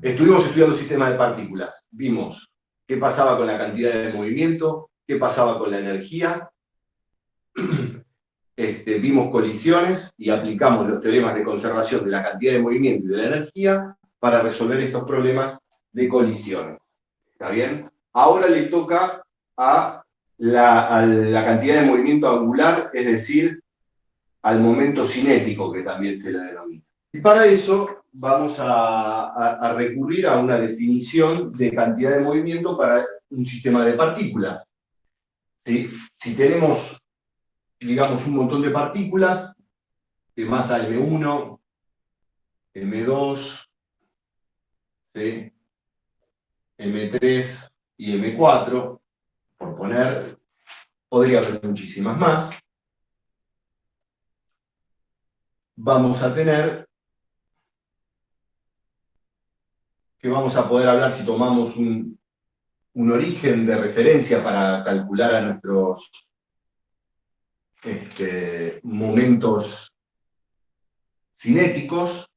Estuvimos estudiando sistemas de partículas. Vimos qué pasaba con la cantidad de movimiento, qué pasaba con la energía. Vimos colisiones y aplicamos los teoremas de conservación de la cantidad de movimiento y de la energía para resolver estos problemas de colisiones. ¿Está bien? Ahora le toca a la cantidad de movimiento angular, es decir, al momento cinético, que también se le denomina. Y para eso vamos a recurrir a una definición de cantidad de movimiento para un sistema de partículas. ¿Sí? Si tenemos, digamos, un montón de partículas de masa M1, M2, ¿sí? M3 y M4, por poner, podría haber muchísimas más. Vamos a tener que vamos a poder hablar si tomamos un origen de referencia para calcular a nuestros momentos cinéticos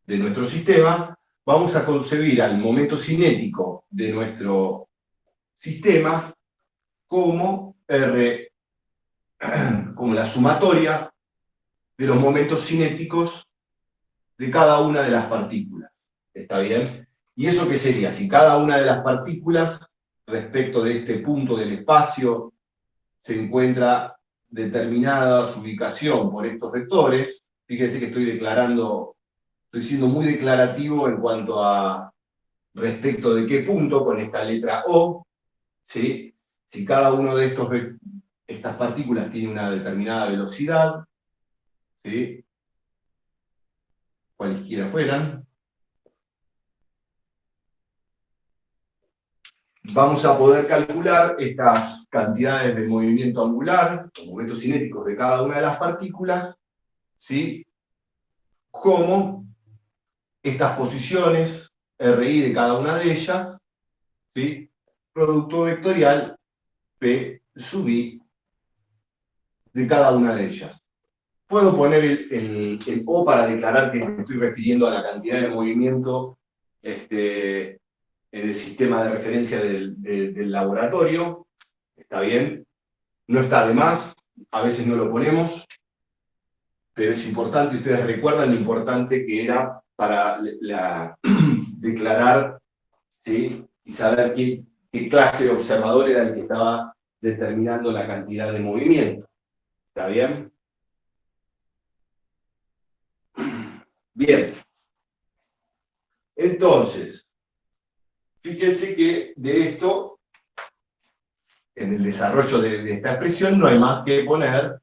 de nuestro sistema. Vamos a concebir al momento cinético de nuestro sistema como R, como la sumatoria de los momentos cinéticos de cada una de las partículas. ¿Está bien? ¿Y eso qué sería? Si cada una de las partículas, respecto de este punto del espacio, se encuentra determinada su ubicación por estos vectores, fíjense que estoy siendo muy declarativo en cuanto a respecto de qué punto, con esta letra O, ¿sí? Si cada uno de estas partículas tiene una determinada velocidad, ¿sí? Cualesquiera fueran, vamos a poder calcular estas cantidades de movimiento angular, los momentos cinéticos de cada una de las partículas, ¿sí? Como estas posiciones RI de cada una de ellas, ¿sí? Producto vectorial P sub I de cada una de ellas. Puedo poner el O para declarar que me estoy refiriendo a la cantidad de movimiento en el sistema de referencia del laboratorio. ¿Está bien? No está de más, a veces no lo ponemos, pero es importante, ustedes recuerdan lo importante que era para declarar, ¿sí? Y saber qué clase de observador era el que estaba determinando la cantidad de movimiento. ¿Está bien? Bien. Entonces, fíjense que de esto, en el desarrollo de esta expresión, no hay más que poner,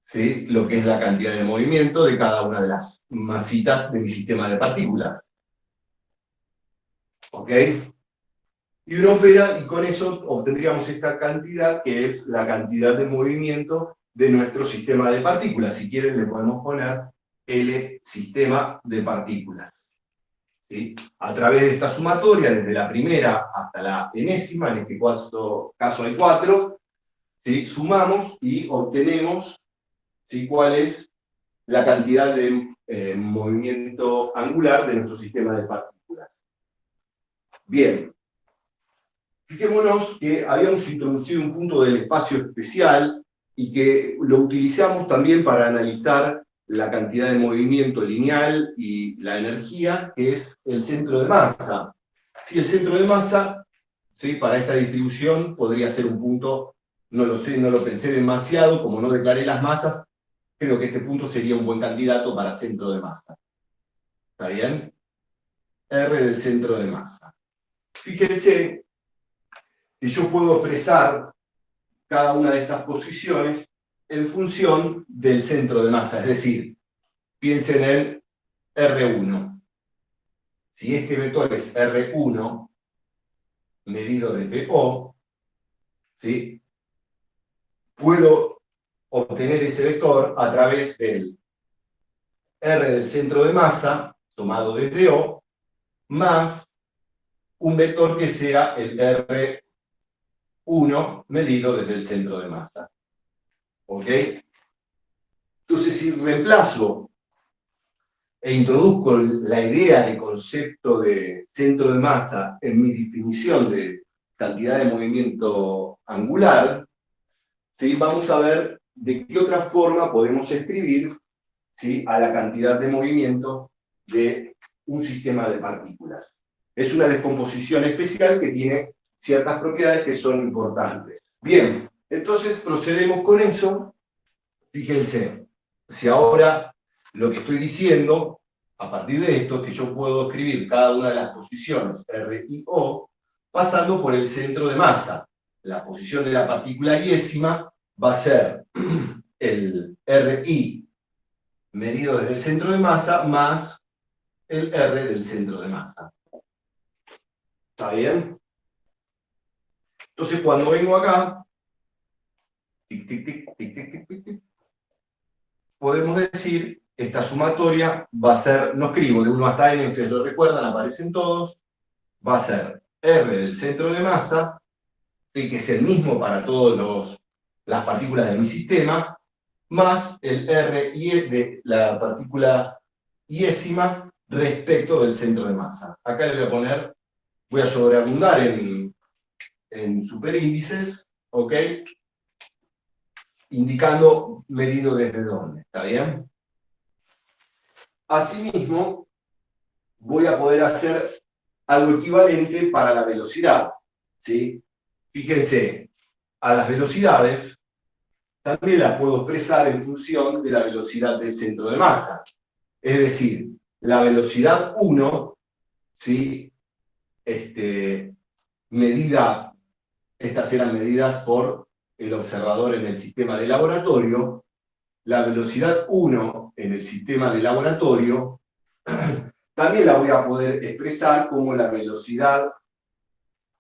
¿sí? Lo que es la cantidad de movimiento de cada una de las masitas de mi sistema de partículas. ¿Ok? Y uno opera, y con eso obtendríamos esta cantidad, que es la cantidad de movimiento de nuestro sistema de partículas. Si quieren, le podemos poner L sistema de partículas. ¿Sí? A través de esta sumatoria, desde la primera hasta la enésima, en este caso hay 4, ¿sí? Sumamos y obtenemos, ¿sí? Cuál es la cantidad de movimiento angular de nuestro sistema de partículas. Bien. Fijémonos que habíamos introducido un punto del espacio especial y que lo utilizamos también para analizar la cantidad de movimiento lineal y la energía, que es el centro de masa. Si el centro de masa, ¿sí? Para esta distribución podría ser un punto, no lo sé, no lo pensé demasiado, como no declaré las masas, creo que este punto sería un buen candidato para centro de masa. ¿Está bien? R del centro de masa. Fíjense que yo puedo expresar cada una de estas posiciones en función del centro de masa, es decir, piensen en R1. Si este vector es R1, medido desde O, ¿sí? Puedo obtener ese vector a través del R del centro de masa, tomado desde O, más un vector que sea el R1 medido desde el centro de masa. ¿Ok? Entonces, si reemplazo e introduzco la idea de concepto de centro de masa en mi definición de cantidad de movimiento angular, ¿sí? Vamos a ver de qué otra forma podemos escribir, ¿sí?, a la cantidad de movimiento de un sistema de partículas. Es una descomposición especial que tiene ciertas propiedades que son importantes. Bien, entonces procedemos con eso. Fíjense, si ahora lo que estoy diciendo, a partir de esto, que yo puedo escribir cada una de las posiciones R y O, pasando por el centro de masa. La posición de la partícula iésima va a ser el RI medido desde el centro de masa más el R del centro de masa. ¿Está bien? Entonces cuando vengo acá, tic, tic, tic, tic, tic, tic, tic, tic, podemos decir, esta sumatoria va a ser, no escribo de 1 hasta n, ustedes lo recuerdan, aparecen todos, va a ser R del centro de masa, ¿sí?, que es el mismo para todas las partículas de mi sistema, más el R de la partícula iésima respecto del centro de masa. Acá le voy a poner, voy a sobreabundar en superíndices, ¿ok? Indicando medido desde dónde, ¿está bien? Asimismo, voy a poder hacer algo equivalente para la velocidad, ¿sí? Fíjense, a las velocidades también las puedo expresar en función de la velocidad del centro de masa. Es decir, la velocidad 1, ¿sí?, medida, estas eran medidas por el observador en el sistema de laboratorio, la velocidad 1 en el sistema de laboratorio también la voy a poder expresar como la velocidad,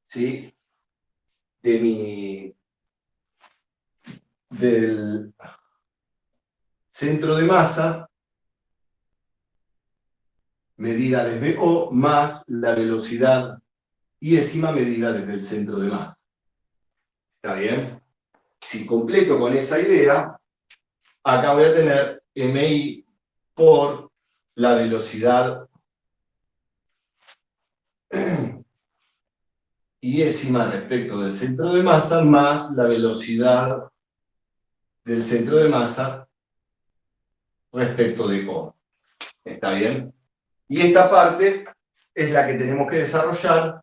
¿sí?, del centro de masa medida desde O más la velocidad iésima medida desde el centro de masa. ¿Está bien? Si completo con esa idea, acá voy a tener MI por la velocidad iésima respecto del centro de masa más la velocidad del centro de masa respecto de O. ¿Está bien? Y esta parte es la que tenemos que desarrollar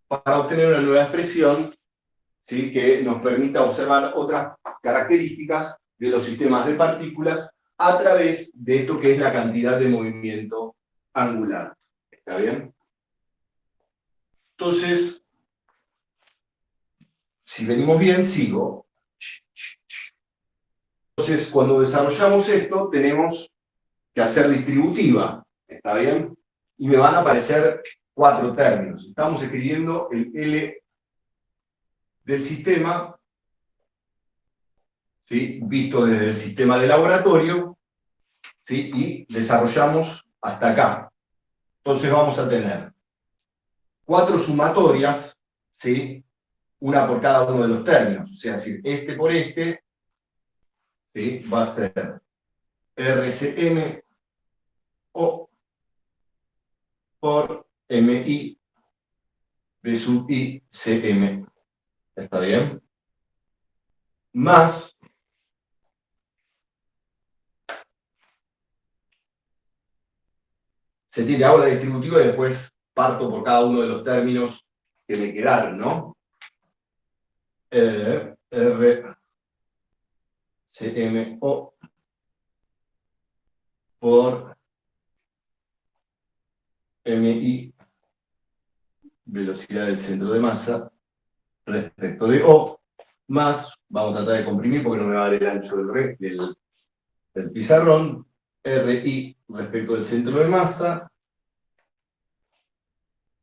para obtener una nueva expresión, ¿sí?, que nos permita observar otras características de los sistemas de partículas a través de esto que es la cantidad de movimiento angular. ¿Está bien? Entonces, si venimos bien, sigo. Entonces, cuando desarrollamos esto, tenemos que hacer distributiva. ¿Está bien? Y me van a aparecer 4 términos. Estamos escribiendo el L del sistema, ¿sí?, visto desde el sistema de laboratorio, ¿sí?, y desarrollamos hasta acá. Entonces vamos a tener 4 sumatorias, ¿sí?, una por cada uno de los términos. O sea, es decir, este por este, ¿sí?, va a ser RCM O por MI B sub I CM. ¿Está bien? Más se tiene, hago la distributiva y después parto por cada uno de los términos que me quedaron, ¿no? R, CM, O por MI, velocidad del centro de masa, respecto de O, más, vamos a tratar de comprimir porque no me va a dar el ancho del pizarrón, RI respecto del centro de masa,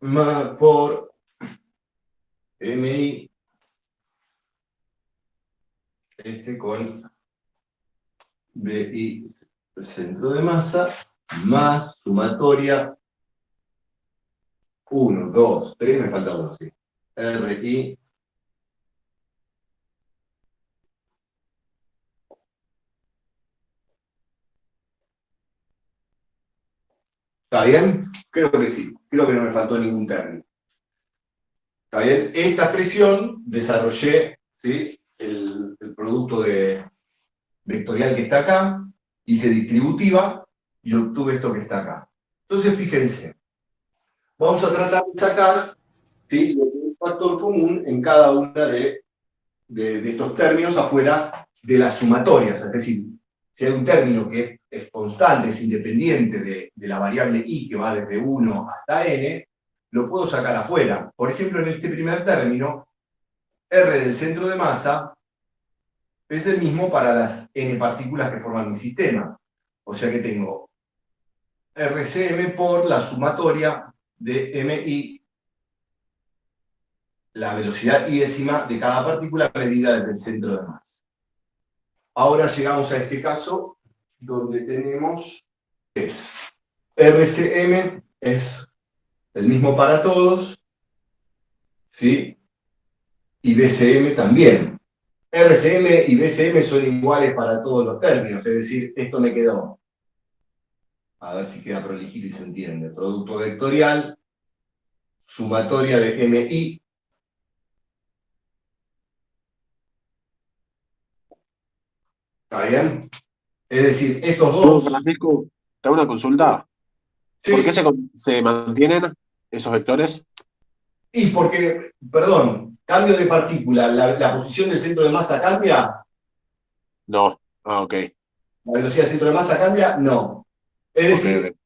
más por MI, con BI, el centro de masa, más sumatoria 1, 2, 3, me falta uno, sí. RI ¿Está bien? Creo que sí. Creo que no me faltó ningún término. ¿Está bien? Esta expresión desarrollé, ¿sí?, el producto vectorial que está acá, hice distributiva y obtuve esto que está acá. Entonces, fíjense, vamos a tratar de sacar, ¿sí?, lo que es un factor común en cada una de estos términos afuera de las sumatorias. Es decir, si hay un término que es constante, es independiente de la variable i, que va desde 1 hasta n, lo puedo sacar afuera. Por ejemplo, en este primer término, R del centro de masa es el mismo para las n partículas que forman mi sistema. O sea que tengo RCM por la sumatoria de MI, la velocidad iésima de cada partícula medida desde el centro de masa. Ahora llegamos a este caso donde tenemos RCM es el mismo para todos, ¿sí? Y BCM también. RCM y BCM son iguales para todos los términos, es decir, esto me quedó, a ver si queda prolijito y se entiende, producto vectorial, sumatoria de MI, ¿está bien? Es decir, estos dos... Francisco, te hago una consulta. ¿Por qué Sí, se mantienen esos vectores? y porque, perdón, cambio de partícula, la posición del centro de masa cambia, No. Ah, ok. la velocidad del centro de masa cambia, no. Es Ok, decir, ok.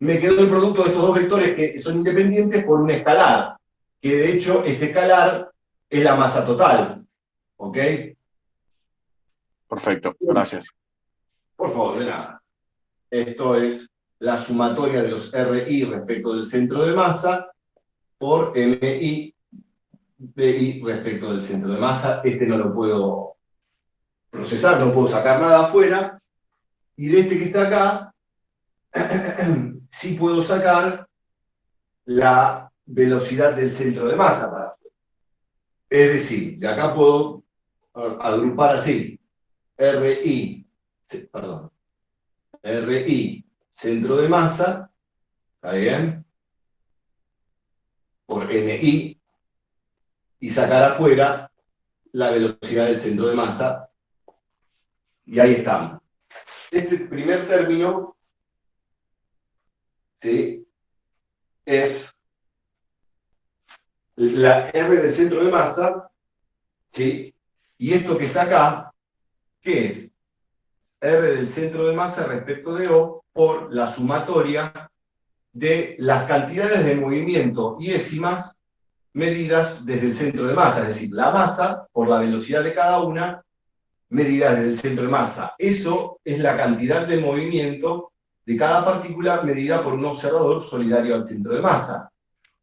me quedó el producto de estos dos vectores que son independientes por un escalar, que de hecho este escalar es la masa total. ¿Ok? Perfecto. Bien, Gracias. por favor, de nada. Esto es la sumatoria de los RI respecto del centro de masa por MI, BI respecto del centro de masa. Este no lo puedo procesar, no puedo sacar nada afuera. Y de este que está acá, sí puedo sacar la velocidad del centro de masa. Es decir, de acá puedo agrupar así, RI, perdón, RI, centro de masa, ¿está bien? Por MI, y sacar afuera la velocidad del centro de masa, y ahí estamos. Este primer término, ¿sí?, es la R del centro de masa, ¿sí? Y esto que está acá, ¿qué es? R del centro de masa respecto de O por la sumatoria de las cantidades de movimiento iésimas medidas desde el centro de masa, es decir, la masa por la velocidad de cada una medida desde el centro de masa. Eso es la cantidad de movimiento de cada partícula medida por un observador solidario al centro de masa.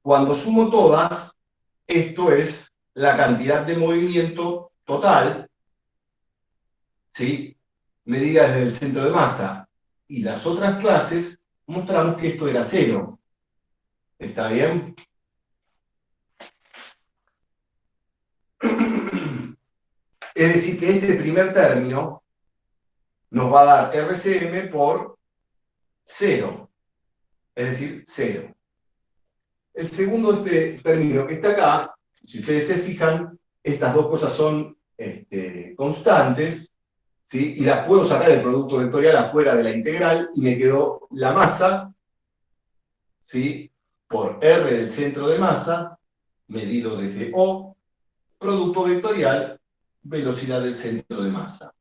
Cuando sumo todas, esto es la cantidad de movimiento total, ¿sí?, medida desde el centro de masa. Y las otras clases mostramos que esto era cero. ¿Está bien? Es decir, que este primer término nos va a dar RCM por cero. Es decir, cero. El segundo término que está acá, si ustedes se fijan, estas dos cosas son constantes, ¿sí? Y las puedo sacar el producto vectorial afuera de la integral y me quedó la masa, ¿sí?, por R del centro de masa, medido desde O, producto vectorial, velocidad del centro de masa.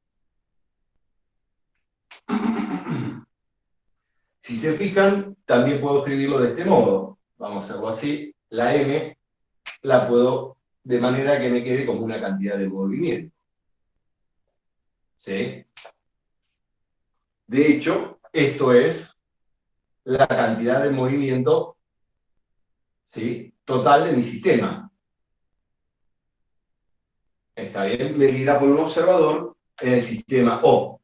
Si se fijan, también puedo escribirlo de este modo. Vamos a hacerlo así. La M la puedo de manera que me quede como una cantidad de movimiento. ¿Sí? De hecho, esto es la cantidad de movimiento, ¿sí?, total de mi sistema. ¿Está bien? Medida por un observador en el sistema O.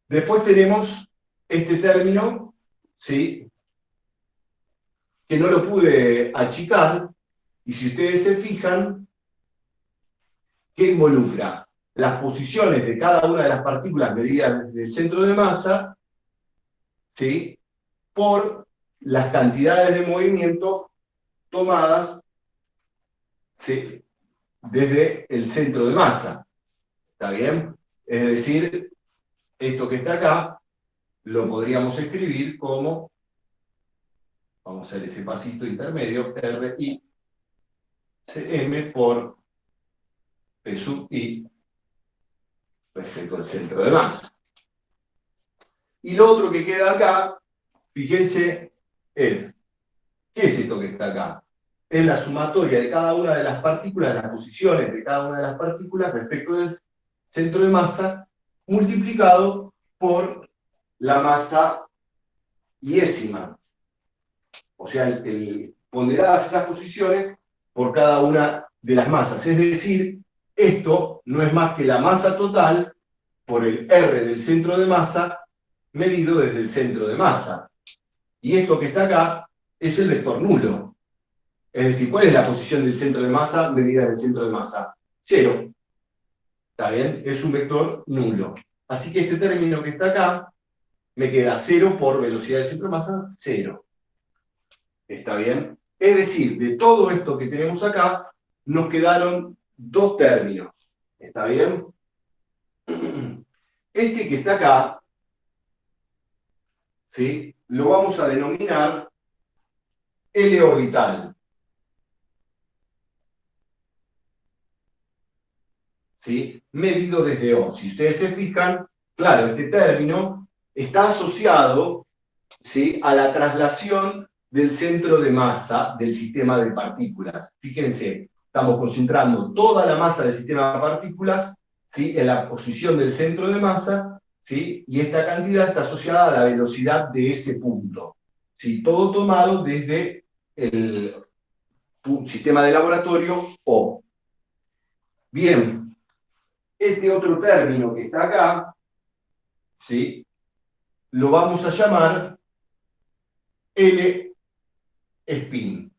Después tenemos este término, ¿sí?, que no lo pude achicar, y si ustedes se fijan, ¿qué involucra? Las posiciones de cada una de las partículas medidas desde el centro de masa, ¿sí?, por las cantidades de movimiento tomadas, ¿sí?, desde el centro de masa. ¿Está bien? Es decir, esto que está acá lo podríamos escribir como, vamos a hacer ese pasito intermedio, RI CM por P sub I respecto al centro de masa. Y lo otro que queda acá, fíjense, ¿qué es esto que está acá? Es la sumatoria de cada una de las partículas, de las posiciones de cada una de las partículas respecto del centro de masa, multiplicado por la masa iésima. O sea, ponderadas esas posiciones por cada una de las masas. Es decir, esto no es más que la masa total por el R del centro de masa medido desde el centro de masa. Y esto que está acá es el vector nulo. Es decir, ¿cuál es la posición del centro de masa medida del centro de masa? 0. ¿Está bien? Es un vector nulo. Así que este término que está acá me queda 0 por velocidad del centro de masa, 0. ¿Está bien? Es decir, de todo esto que tenemos acá, nos quedaron dos términos. ¿Está bien? Este que está acá, ¿sí?, lo vamos a denominar L orbital. ¿Sí? Medido desde O. Si ustedes se fijan, claro, este término está asociado, ¿sí?, a la traslación del centro de masa del sistema de partículas. Fíjense, estamos concentrando toda la masa del sistema de partículas, ¿sí?, en la posición del centro de masa, ¿sí?, y esta cantidad está asociada a la velocidad de ese punto. ¿Sí? Todo tomado desde el sistema de laboratorio O. Bien, este otro término que está acá, ¿sí?, lo vamos a llamar L spin.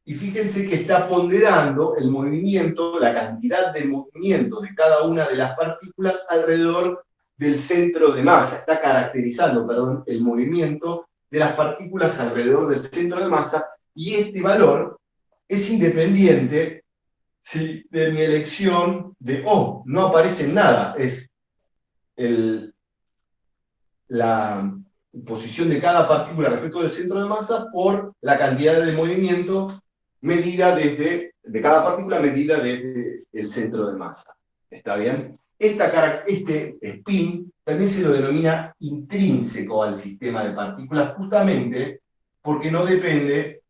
Y fíjense que está ponderando el movimiento, la cantidad de movimiento de cada una de las partículas alrededor del centro de masa. Está caracterizando, perdón, el movimiento de las partículas alrededor del centro de masa, y este valor es independiente, ¿sí?, de mi elección de O. No aparece en nada. Es la posición de cada partícula respecto del centro de masa por la cantidad de movimiento medida de cada partícula medida desde el centro de masa. ¿Está bien? Este spin también se lo denomina intrínseco al sistema de partículas, justamente porque no depende,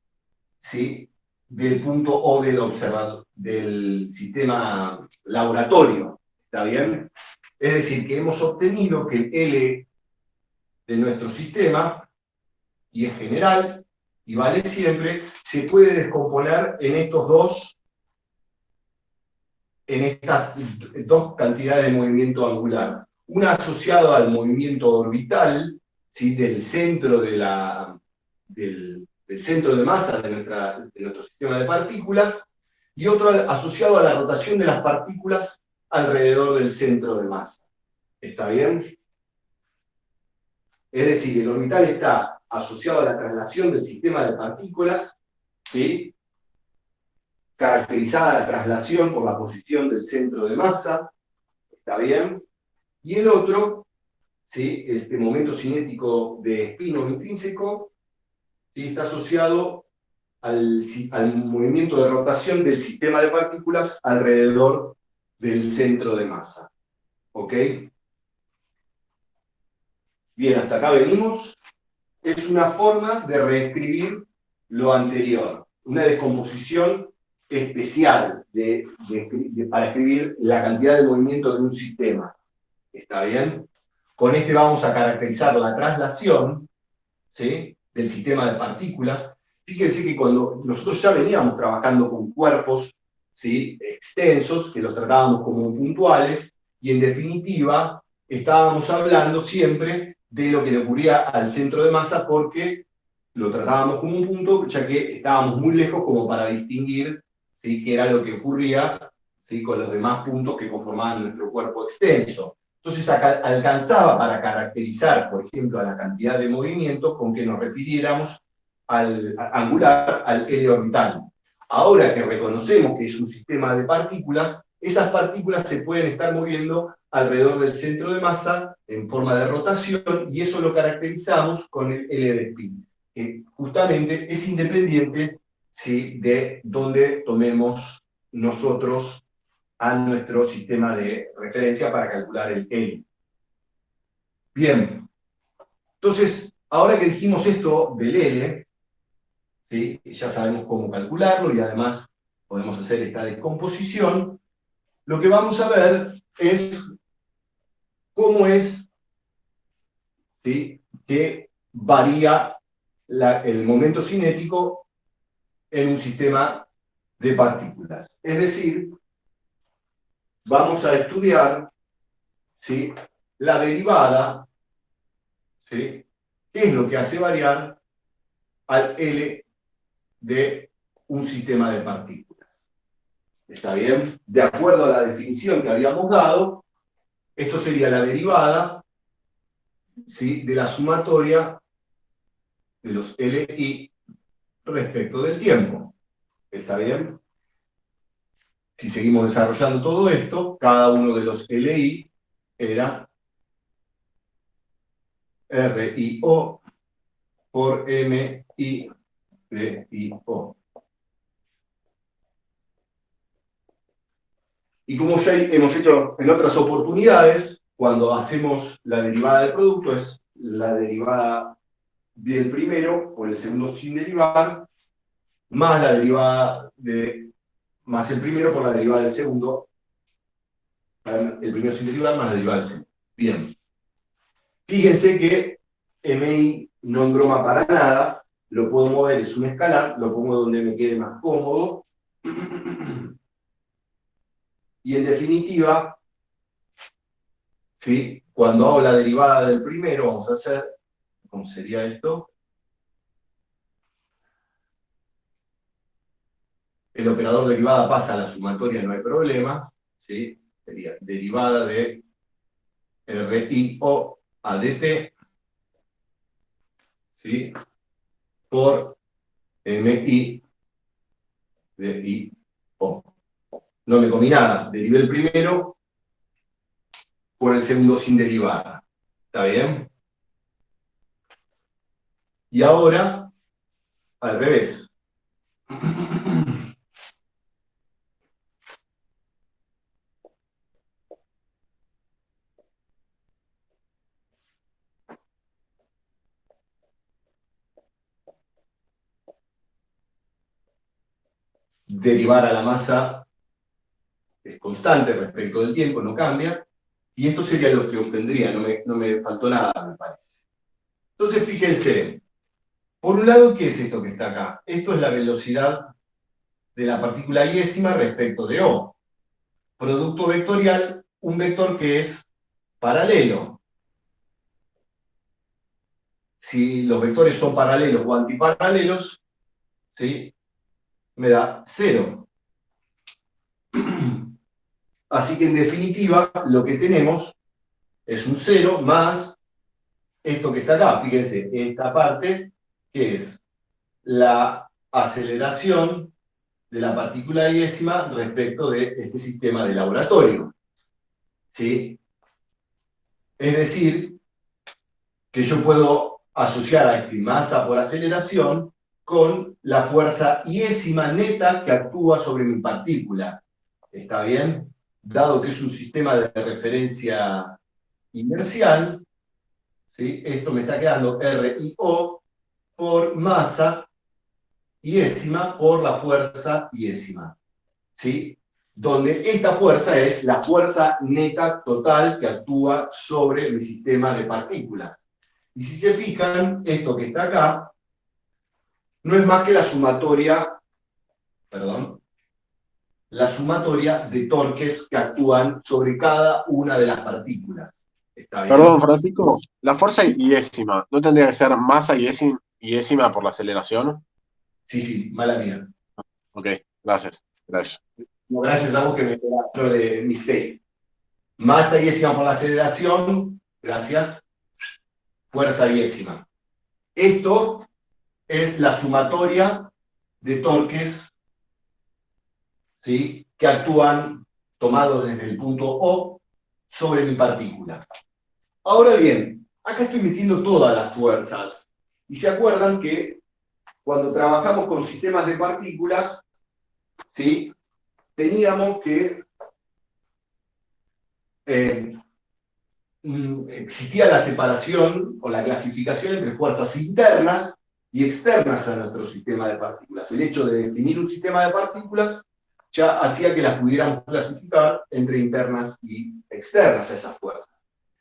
¿sí?, del punto O del observador, del sistema laboratorio. ¿Está bien? Es decir, que hemos obtenido que el L de nuestro sistema, y es general, y vale siempre, se puede descomponer en estas dos cantidades de movimiento angular. Una asociada al movimiento orbital, ¿sí?, del centro del centro de masa de nuestro sistema de partículas, y otro asociado a la rotación de las partículas alrededor del centro de masa. ¿Está bien? Es decir, el orbital está asociado a la traslación del sistema de partículas, ¿sí?, caracterizada la traslación por la posición del centro de masa, ¿está bien? Y el otro, ¿sí?, este momento cinético de spin o intrínseco, ¿sí?, está asociado al movimiento de rotación del sistema de partículas alrededor del centro de masa. ¿Ok? Bien, hasta acá venimos. Es una forma de reescribir lo anterior, una descomposición especial para escribir la cantidad de movimiento de un sistema. ¿Está bien? Con este vamos a caracterizar la traslación, ¿sí?, del sistema de partículas. Fíjense que cuando nosotros ya veníamos trabajando con cuerpos, ¿sí?, extensos, que los tratábamos como puntuales, y en definitiva estábamos hablando siempre de lo que le ocurría al centro de masa, porque lo tratábamos como un punto, ya que estábamos muy lejos como para distinguir, ¿sí?, qué era lo que ocurría, ¿sí?, con los demás puntos que conformaban nuestro cuerpo extenso. Entonces alcanzaba para caracterizar, por ejemplo, a la cantidad de movimiento con que nos refiriéramos angular al L orbital. Ahora que reconocemos que es un sistema de partículas, esas partículas se pueden estar moviendo alrededor del centro de masa en forma de rotación, y eso lo caracterizamos con el L de spin, que justamente es independiente, ¿sí?, de dónde tomemos nosotros a nuestro sistema de referencia para calcular el L. Bien, entonces, ahora que dijimos esto del L, ¿sí?, ya sabemos cómo calcularlo y además podemos hacer esta descomposición, lo que vamos a ver es cómo es, ¿sí?, que varía el momento cinético en un sistema de partículas. Es decir, vamos a estudiar, ¿sí?, la derivada, ¿sí?, qué es lo que hace variar al L de un sistema de partículas. ¿Está bien? De acuerdo a la definición que habíamos dado, esto sería la derivada, ¿sí?, de la sumatoria de los LI respecto del tiempo. ¿Está bien? Si seguimos desarrollando todo esto, cada uno de los LI era RIO por MI de IO. Y como ya hemos hecho en otras oportunidades, cuando hacemos la derivada del producto, es la derivada del primero por el segundo sin derivar, más la derivada más el primero por la derivada del segundo, el primero sin derivar más la derivada del segundo. Bien. Fíjense que MI no engroma para nada, lo puedo mover, es un escalar, lo pongo donde me quede más cómodo. Y en definitiva, ¿sí?, cuando hago la derivada del primero, vamos a hacer, ¿cómo sería esto? El operador derivada pasa a la sumatoria, no hay problema, ¿sí? Sería derivada de RIO a DT, ¿sí?, por MI de IO. No me comí nada, derivé el primero por el segundo sin derivada. ¿Está bien? Y ahora, al revés. Derivar a la masa es constante respecto del tiempo, no cambia, y esto sería lo que obtendría, no me faltó nada, me parece. Entonces, fíjense, por un lado, ¿qué es esto que está acá? Esto es la velocidad de la partícula iésima respecto de O. Producto vectorial, un vector que es paralelo. Si los vectores son paralelos o antiparalelos, ¿sí?, me da 0. Así que en definitiva, lo que tenemos es un 0 más esto que está acá. Fíjense, esta parte, que es la aceleración de la partícula iésima respecto de este sistema de laboratorio. ¿Sí? Es decir, que yo puedo asociar a este masa por aceleración con la fuerza iésima neta que actúa sobre mi partícula. ¿Está bien? Dado que es un sistema de referencia inercial, ¿sí?, esto me está quedando RIO por masa iésima por la fuerza iésima, ¿sí?, donde esta fuerza es la fuerza neta total que actúa sobre mi sistema de partículas. Y si se fijan, esto que está acá no es más que la sumatoria, la sumatoria de torques que actúan sobre cada una de las partículas. ¿Está bien? Perdón, Francisco, la fuerza iésima, ¿no tendría que ser masa iésima por la aceleración? Sí, sí, mala mía. Ok, gracias. Gracias. No, gracias a vos que me quedaste de mistake. Masa iésima por la aceleración, gracias, fuerza iésima. Esto es la sumatoria de torques, ¿sí?, que actúan tomados desde el punto O sobre mi partícula. Ahora bien, acá estoy metiendo todas las fuerzas. Y se acuerdan que cuando trabajamos con sistemas de partículas, ¿sí?, teníamos que existía la separación o la clasificación entre fuerzas internas y externas a nuestro sistema de partículas. El hecho de definir un sistema de partículas ya hacía que las pudiéramos clasificar entre internas y externas a esas fuerzas.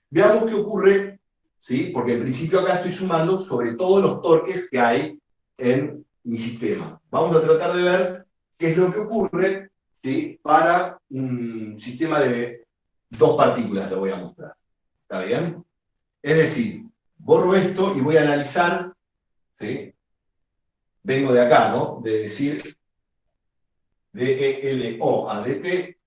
Veamos qué ocurre, ¿sí?, porque en principio acá estoy sumando sobre todos los torques que hay en mi sistema. Vamos a tratar de ver qué es lo que ocurre, ¿sí?, para un sistema de dos partículas, lo voy a mostrar. ¿Está bien? Es decir, borro esto y voy a analizar, ¿sí?, vengo de acá, ¿no?, de decir DELO a DT,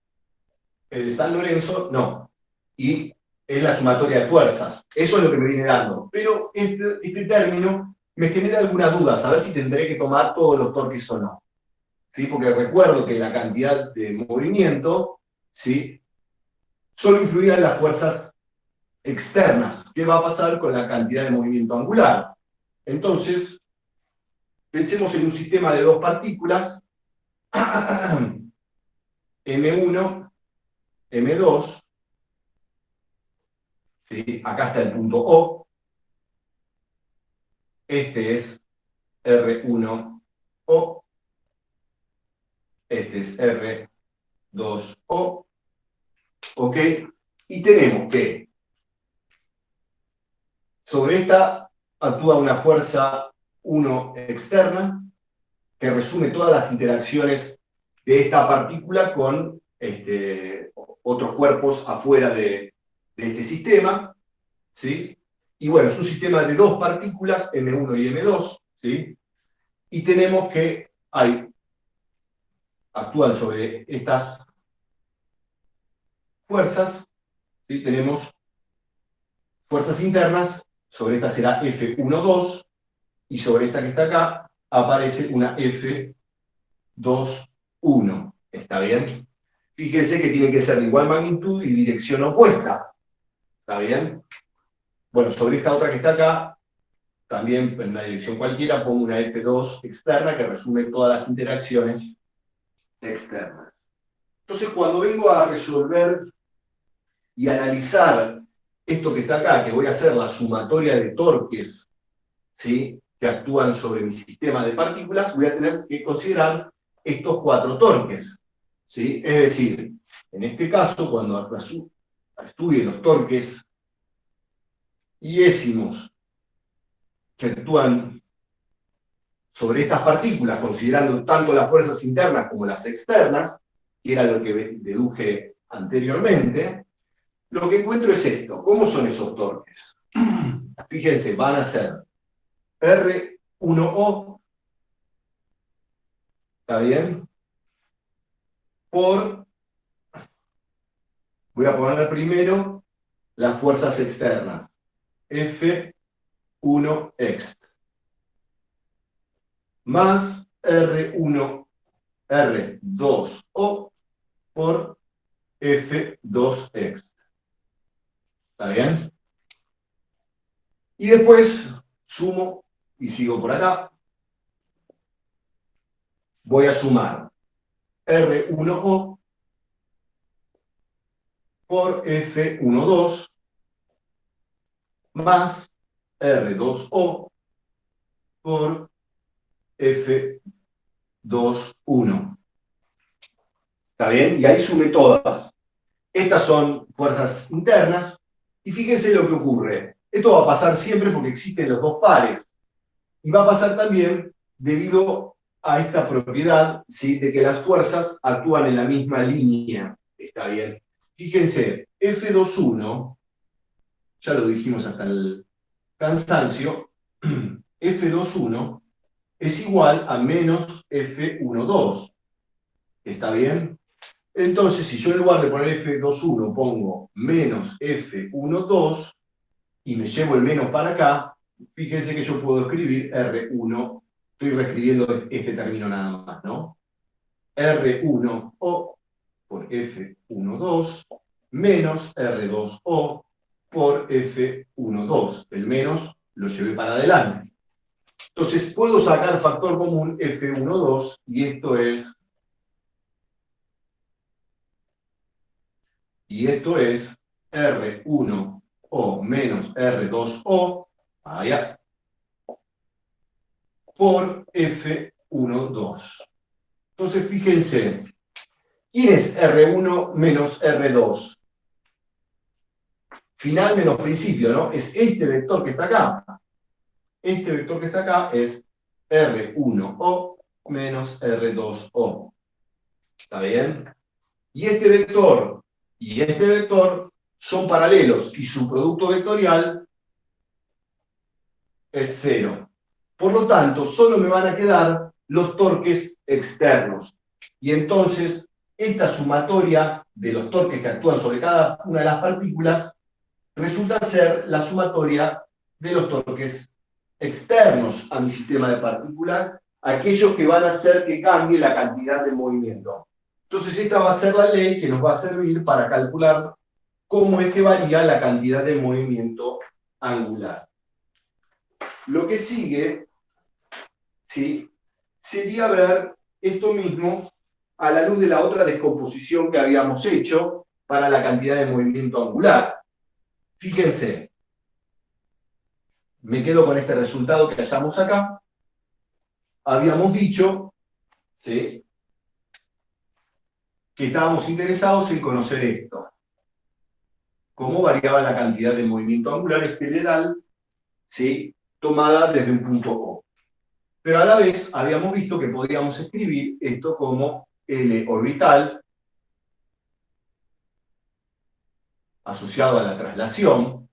el de San Lorenzo, no. Y es la sumatoria de fuerzas. Eso es lo que me viene dando. Pero este término me genera algunas dudas, a ver si tendré que tomar todos los torques o no. ¿Sí? Porque recuerdo que la cantidad de movimiento, ¿sí?, solo influía en las fuerzas externas. ¿Qué va a pasar con la cantidad de movimiento angular? Entonces, pensemos en un sistema de dos partículas, M1, M2, ¿sí?, acá está el punto O, este es R1O, este es R2O, ¿ok? Y tenemos que sobre esta actúa una fuerza 1 externa, que resume todas las interacciones de esta partícula con otros cuerpos afuera de este sistema, ¿sí? Y bueno, es un sistema de dos partículas, M1 y M2, ¿sí? Y tenemos que actúan sobre estas fuerzas, ¿sí? Tenemos fuerzas internas, sobre esta será F1,2, y sobre esta que está acá aparece una F2,1. ¿Está bien? Fíjense que tiene que ser de igual magnitud y dirección opuesta. ¿Está bien? Bueno, sobre esta otra que está acá, también en una dirección cualquiera, pongo una F2 externa que resume todas las interacciones externas. Entonces, cuando vengo a resolver y analizar esto que está acá, que voy a hacer la sumatoria de torques, ¿sí?, que actúan sobre mi sistema de partículas, voy a tener que considerar estos cuatro torques, ¿sí? Es decir, en este caso, cuando estudie los torques iésimos que actúan sobre estas partículas, considerando tanto las fuerzas internas como las externas, que era lo que deduje anteriormente, lo que encuentro es esto. ¿Cómo son esos torques? Fíjense, van a ser R1O, ¿está bien?, por, voy a poner primero las fuerzas externas, F1ext, más R2O por F2ext. ¿Está bien? Y después sumo y sigo por acá. Voy a sumar R1O por F1,2 más R2O por F2,1. ¿Está bien? Y ahí sumé todas. Estas son fuerzas internas. Y fíjense lo que ocurre. Esto va a pasar siempre porque existen los dos pares. Y va a pasar también debido a esta propiedad, ¿sí?, de que las fuerzas actúan en la misma línea. ¿Está bien? Fíjense, F2,1, ya lo dijimos hasta el cansancio, F2,1 es igual a menos F1,2. ¿Está bien? Entonces, si yo en lugar de poner F21 pongo menos F12 y me llevo el menos para acá, fíjense que yo puedo escribir R1, estoy reescribiendo este término nada más, ¿no? R1O por F12 menos R2O por F12. El menos lo llevé para adelante. Entonces puedo sacar factor común F12 y esto es R1O menos R2O allá, por F12. Entonces fíjense, ¿quién es R1 menos R2? Final menos principio, ¿no? Es este vector que está acá. Este vector que está acá es R1O menos R2O. ¿Está bien? Y este vector son paralelos y su producto vectorial es cero. Por lo tanto, solo me van a quedar los torques externos. Y entonces, esta sumatoria de los torques que actúan sobre cada una de las partículas resulta ser la sumatoria de los torques externos a mi sistema de partículas, aquellos que van a hacer que cambie la cantidad de movimiento. Entonces, esta va a ser la ley que nos va a servir para calcular cómo es que varía la cantidad de movimiento angular. Lo que sigue, ¿sí?, sería ver esto mismo a la luz de la otra descomposición que habíamos hecho para la cantidad de movimiento angular. Fíjense, me quedo con este resultado que hallamos acá. Habíamos dicho, ¿sí?, que estábamos interesados en conocer esto. Cómo variaba la cantidad de movimiento angular en general, ¿sí?, tomada desde un punto O. Pero a la vez habíamos visto que podíamos escribir esto como L orbital asociado a la traslación,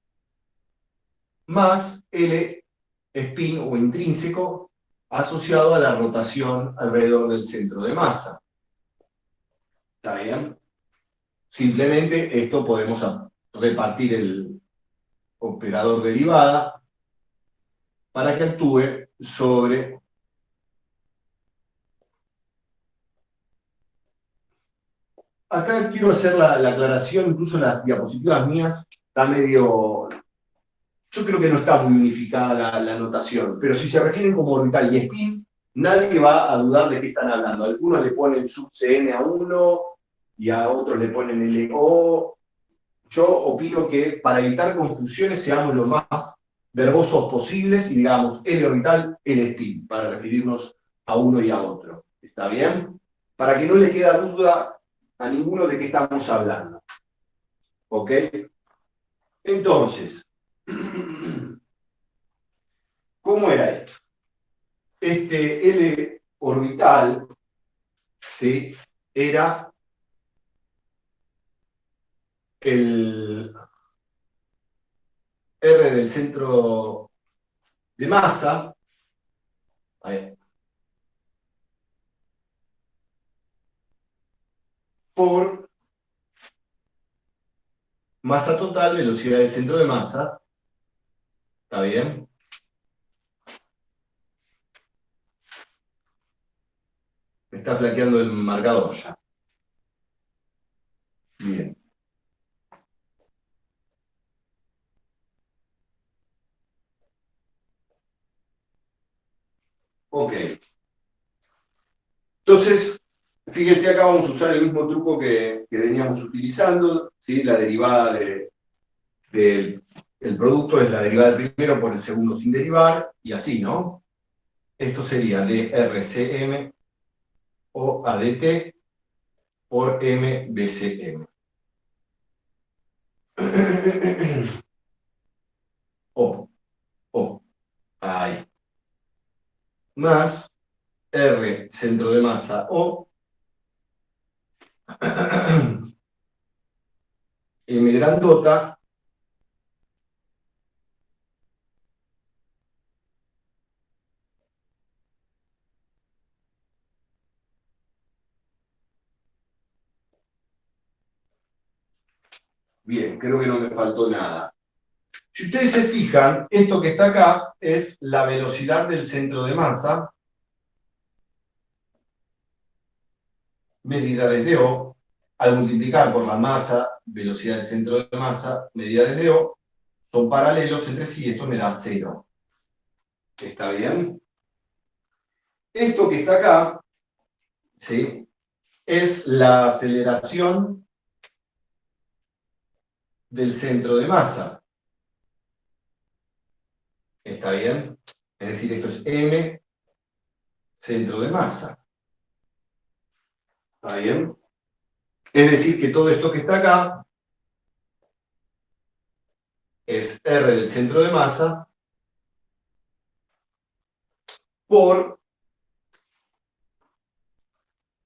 más L spin o intrínseco asociado a la rotación alrededor del centro de masa. ¿Está bien? Simplemente esto podemos repartir el operador derivada para que actúe sobre acá quiero hacer la aclaración, incluso en las diapositivas mías está medio, yo creo que no está muy unificada la notación, pero si se refieren como orbital y spin, nadie va a dudar de qué están hablando. Algunos le ponen sub CN a uno y a otros le ponen LO. Yo opino que para evitar confusiones seamos lo más verbosos posibles y digamos L orbital, L spin, para referirnos a uno y a otro. ¿Está bien? Para que no le quede duda a ninguno de qué estamos hablando. ¿Ok? Entonces, ¿cómo era esto? Este L orbital, ¿sí?, era el R del centro de masa, por masa total, velocidad del centro de masa. ¿Está bien? Me está flaqueando el marcador ya. Bien. Ok. Entonces, fíjense, acá vamos a usar el mismo truco que veníamos utilizando, ¿sí? La derivada del el producto es la derivada del primero por el segundo sin derivar, y así, ¿no? Esto sería DRCM o ADT por MBCM. O, ahí. Más R centro de masa O, M grandota, Bien, creo que no me faltó nada. Si ustedes se fijan, esto que está acá es la velocidad del centro de masa, medida desde O, al multiplicar por la masa, velocidad del centro de masa, medida desde O, son paralelos entre sí, esto me da 0. ¿Está bien? Esto que está acá, ¿sí?, es la aceleración del centro de masa. ¿Está bien? Es decir, esto es m centro de masa. ¿Está bien? Es decir, que todo esto que está acá es R del centro de masa por,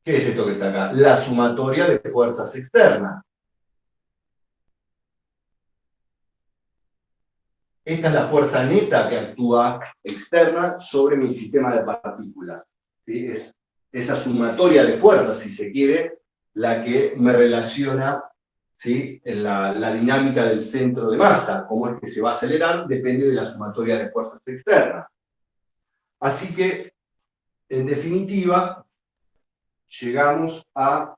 ¿qué es esto que está acá? La sumatoria de fuerzas externas. Esta es la fuerza neta que actúa externa sobre mi sistema de partículas. ¿Sí? Es esa sumatoria de fuerzas, si se quiere, la que me relaciona, ¿sí?, en la dinámica del centro de masa. Cómo es que se va a acelerar depende de la sumatoria de fuerzas externas. Así que, en definitiva, llegamos a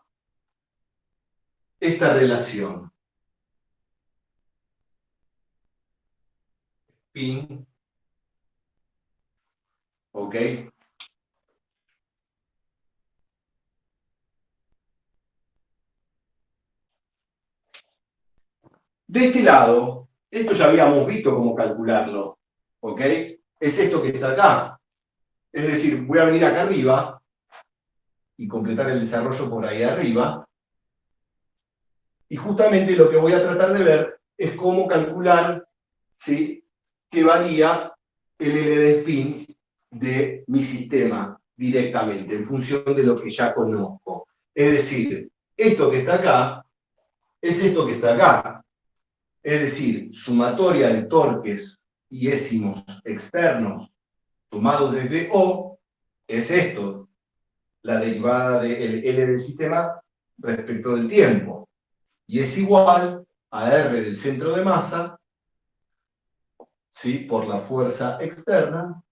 esta relación. Spin, ¿ok? De este lado, esto ya habíamos visto cómo calcularlo, ¿ok? Es esto que está acá. Es decir, voy a venir acá arriba y completar el desarrollo por ahí arriba. Y justamente lo que voy a tratar de ver es cómo calcular, ¿sí?, qué varía el L de spin de mi sistema directamente, en función de lo que ya conozco. Es decir, esto que está acá es esto que está acá. Es decir, sumatoria de torques y ésimos externos tomados desde O es esto, la derivada del L del sistema respecto del tiempo. Y es igual a R del centro de masa, ¿sí?, por la fuerza externa,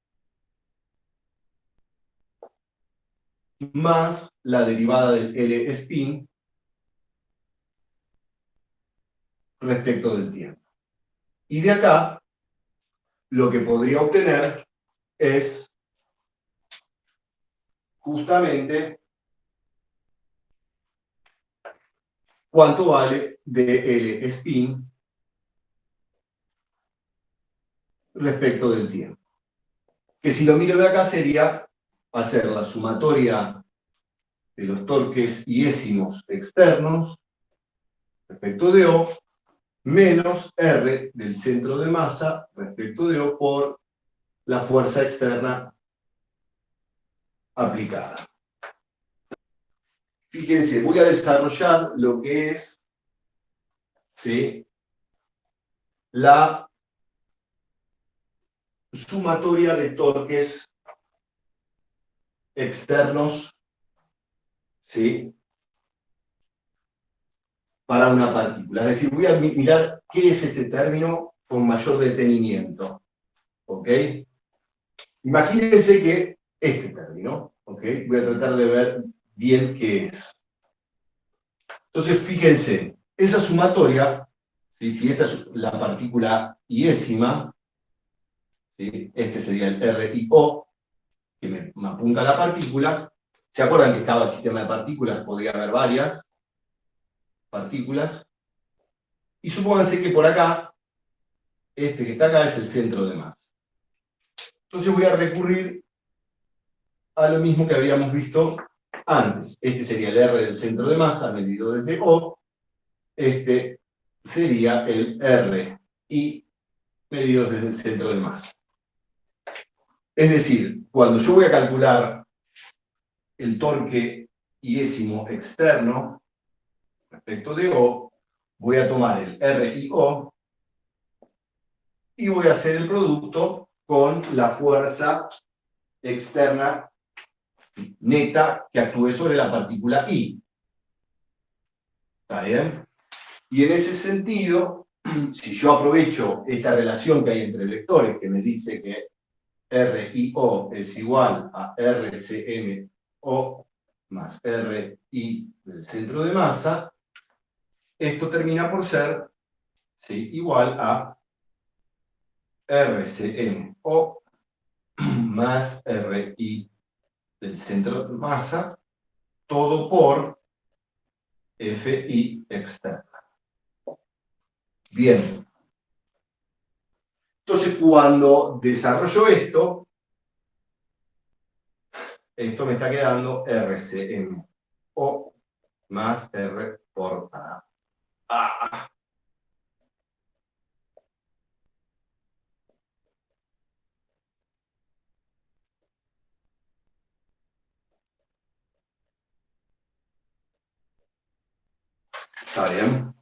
más la derivada del L spin respecto del tiempo. Y de acá, lo que podría obtener es justamente cuánto vale de L spin respecto del tiempo. Que si lo miro de acá sería hacer la sumatoria de los torques y ésimos externos respecto de O, menos R del centro de masa respecto de O por la fuerza externa aplicada. Fíjense, voy a desarrollar lo que es, ¿sí?, la sumatoria de torques externos, ¿sí?, para una partícula. Es decir, voy a mirar qué es este término con mayor detenimiento. ¿Ok? Imagínense que este término, ¿ok?, voy a tratar de ver bien qué es. Entonces, fíjense, esa sumatoria, ¿sí?, si esta es la partícula iésima, ¿sí?, este sería el RIO, que me apunta a la partícula. ¿Se acuerdan que estaba el sistema de partículas? Podría haber varias partículas. Y supónganse que por acá, este que está acá es el centro de masa. Entonces voy a recurrir a lo mismo que habíamos visto antes. Este sería el R del centro de masa medido desde O. Este sería el RI medido desde el centro de masa. Es decir, cuando yo voy a calcular el torque iésimo externo respecto de O, voy a tomar el RIO y voy a hacer el producto con la fuerza externa neta que actúe sobre la partícula I. ¿Está bien? Y en ese sentido, si yo aprovecho esta relación que hay entre vectores, que me dice que RIO es igual a RCMO más RI del centro de masa, esto termina por ser, ¿sí?, igual a RCMO más RI del centro de masa, todo por FI externa. Bien. Entonces, cuando desarrollo esto me está quedando RCMO más R por A. ¿Está bien?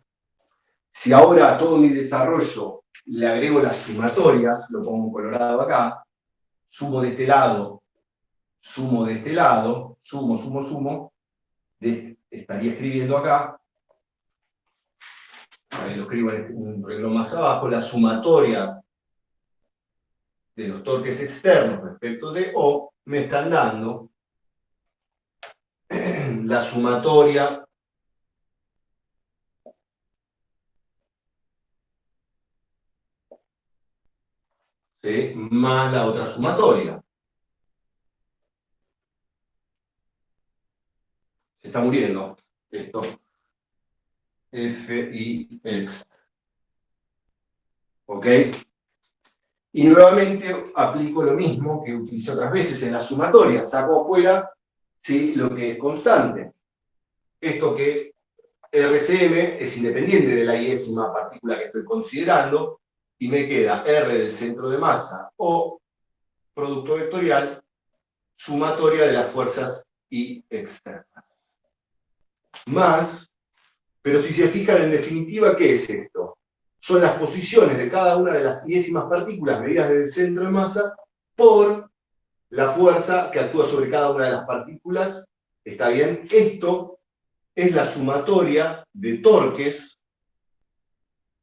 Si ahora a todo mi desarrollo le agrego las sumatorias, lo pongo en colorado acá, sumo de este lado, sumo de este lado, sumo, estaría escribiendo acá, ahí lo escribo en un renglón más abajo, la sumatoria de los torques externos respecto de O me están dando la sumatoria ¿sí?, más la otra sumatoria. Se está muriendo esto. FI extra. ¿Ok? Y nuevamente aplico lo mismo que utilicé otras veces en la sumatoria. Saco afuera, ¿sí?, lo que es constante. Esto que RCM es independiente de la iésima partícula que estoy considerando, y me queda R del centro de masa o producto vectorial, sumatoria de las fuerzas I externas. Más, pero si se fijan en definitiva, ¿qué es esto? Son las posiciones de cada una de las iésimas partículas medidas desde el centro de masa por la fuerza que actúa sobre cada una de las partículas. ¿Está bien? Esto es la sumatoria de torques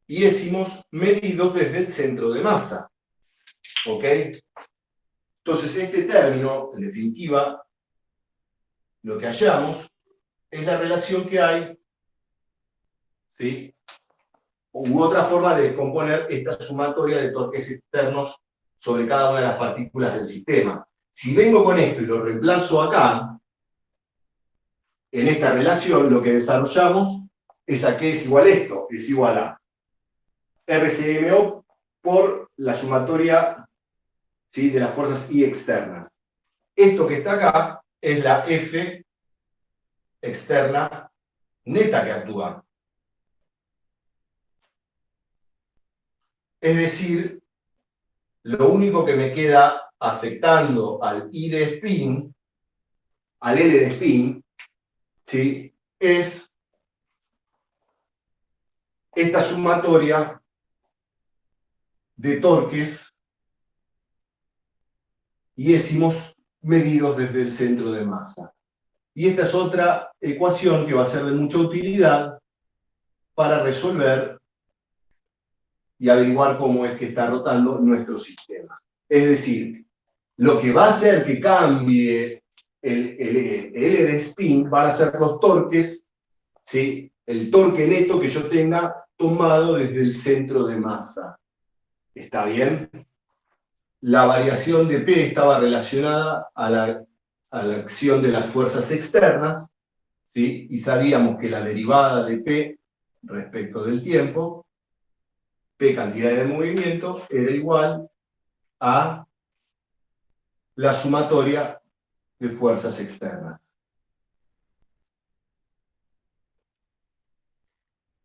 iésimos medidos desde el centro de masa. ¿Ok? Entonces, este término, en definitiva, lo que hallamos es la relación que hay, ¿sí?, u otra forma de descomponer esta sumatoria de torques externos sobre cada una de las partículas del sistema. Si vengo con esto y lo reemplazo acá, en esta relación lo que desarrollamos es a qué es igual esto, es igual a RCMO por la sumatoria, ¿sí?, de las fuerzas I externas. Esto que está acá es la F externa neta que actúa. Es decir, lo único que me queda afectando al I de spin, al L de spin, ¿sí?, es esta sumatoria de torques iésimos medidos desde el centro de masa. Y esta es otra ecuación que va a ser de mucha utilidad para resolver y averiguar cómo es que está rotando nuestro sistema. Es decir, lo que va a hacer que cambie el L de spin van a ser los torques, ¿sí?, el torque neto que yo tenga tomado desde el centro de masa. ¿Está bien? La variación de P estaba relacionada a la acción de las fuerzas externas, ¿sí?, y sabíamos que la derivada de P respecto del tiempo, P cantidad de movimiento, era igual a la sumatoria de fuerzas externas.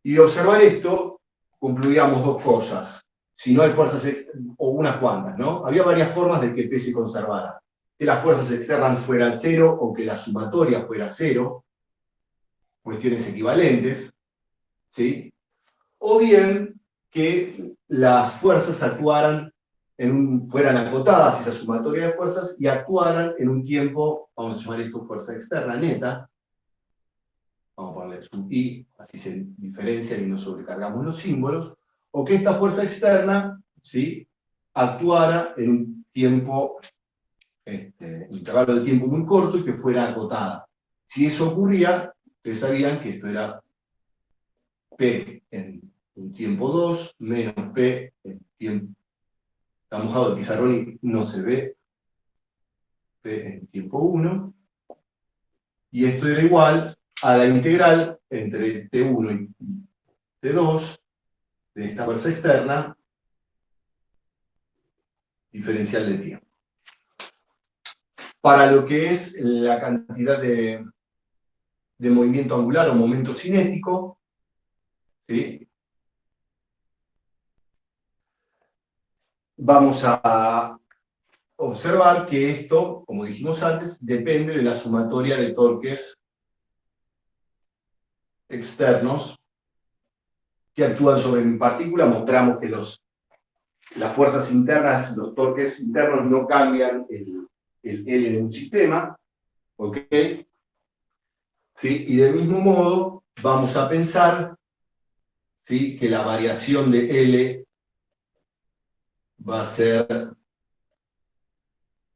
Y de observar esto, concluíamos dos cosas. Si no hay fuerzas externas, o unas cuantas, ¿no? Había varias formas de que P se conservara. Que las fuerzas externas fueran cero o que la sumatoria fuera cero, cuestiones equivalentes, ¿sí? O bien que las fuerzas actuaran fueran acotadas, esa sumatoria de fuerzas, y actuaran en un tiempo, vamos a llamar esto fuerza externa neta, vamos a ponerle sub I, así se diferencian y no sobrecargamos los símbolos, o que esta fuerza externa, ¿sí?, actuara en un tiempo, intervalo de tiempo muy corto y que fuera acotada. Si eso ocurría, ustedes sabían que esto era P en un tiempo 2 menos P en tiempo. Está mojado el pizarrón y no se ve. P en tiempo 1. Y esto era igual a la integral entre T1 y T2 de esta fuerza externa diferencial de tiempo. Para lo que es la cantidad de movimiento angular o momento cinético, ¿sí?, vamos a observar que esto, como dijimos antes, depende de la sumatoria de torques externos que actúan sobre mi partícula. Mostramos que las fuerzas internas, los torques internos no cambian el L de un sistema, ¿ok? ¿Sí? Y del mismo modo vamos a pensar, ¿sí?, que la variación de L va a ser,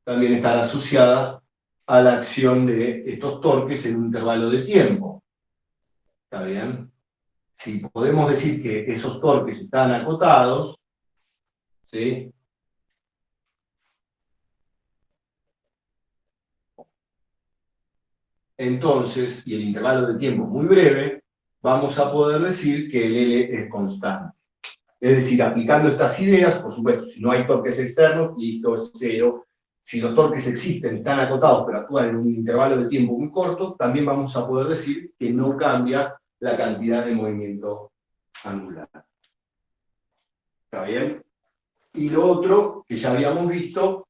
también estar asociada a la acción de estos torques en un intervalo de tiempo. ¿Está bien? Si podemos decir que esos torques están acotados, ¿sí?, entonces, y el intervalo de tiempo es muy breve, vamos a poder decir que el L es constante. Es decir, aplicando estas ideas, por supuesto, si no hay torques externos, listo, es cero. Si los torques existen, están acotados, pero actúan en un intervalo de tiempo muy corto, también vamos a poder decir que no cambia la cantidad de movimiento angular. ¿Está bien? Y lo otro que ya habíamos visto,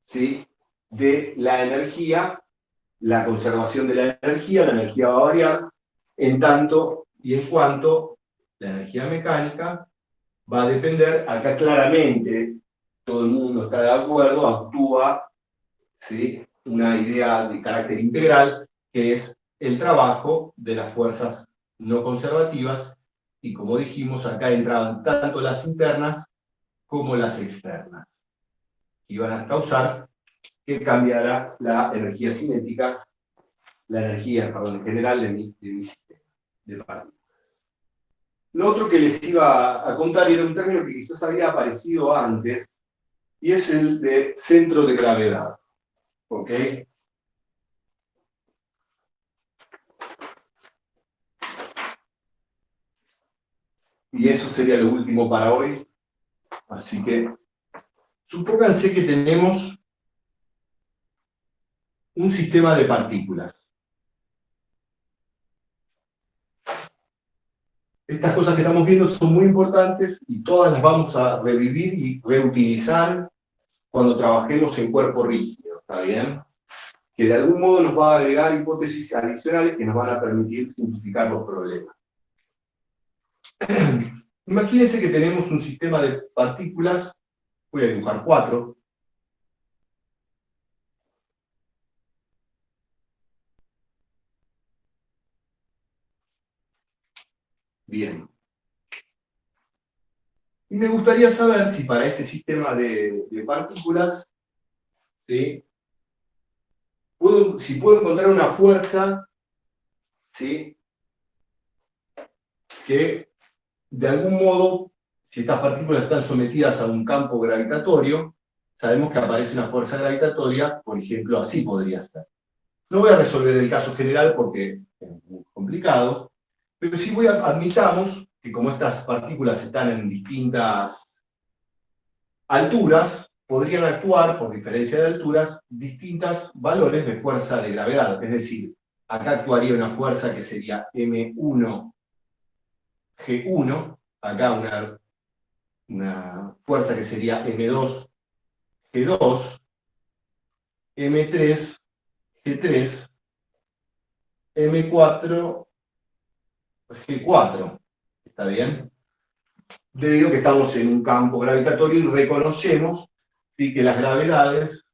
¿sí?, de la energía, la conservación de la energía va a variar en tanto y en cuanto la energía mecánica va a depender, acá claramente todo el mundo está de acuerdo, actúa, ¿sí?, una idea de carácter integral, que es el trabajo de las fuerzas no conservativas, y como dijimos, acá entraban tanto las internas como las externas, y van a causar que cambiara la energía cinética, la energía, perdón, en general de mi sistema de partículas. Lo otro que les iba a contar era un término que quizás había aparecido antes, y es el de centro de gravedad. ¿Ok? Y eso sería lo último para hoy. Así que, supónganse que tenemos un sistema de partículas. Estas cosas que estamos viendo son muy importantes y todas las vamos a revivir y reutilizar cuando trabajemos en cuerpo rígido, ¿está bien? Que de algún modo nos va a agregar hipótesis adicionales que nos van a permitir simplificar los problemas. Imagínense que tenemos un sistema de partículas, voy a dibujar 4. Bien. Y me gustaría saber si para este sistema de partículas, ¿sí?, si puedo encontrar una fuerza, ¿sí?, que de algún modo, si estas partículas están sometidas a un campo gravitatorio, sabemos que aparece una fuerza gravitatoria, por ejemplo, así podría ser. No voy a resolver el caso general porque es muy complicado, pero sí admitamos que como estas partículas están en distintas alturas, podrían actuar, por diferencia de alturas, distintos valores de fuerza de gravedad. Es decir, acá actuaría una fuerza que sería M1G1, acá una fuerza que sería M2G2, M3G3, M4G4. ¿Está bien? Debido a que estamos en un campo gravitatorio y reconocemos, ¿sí?, que las gravedades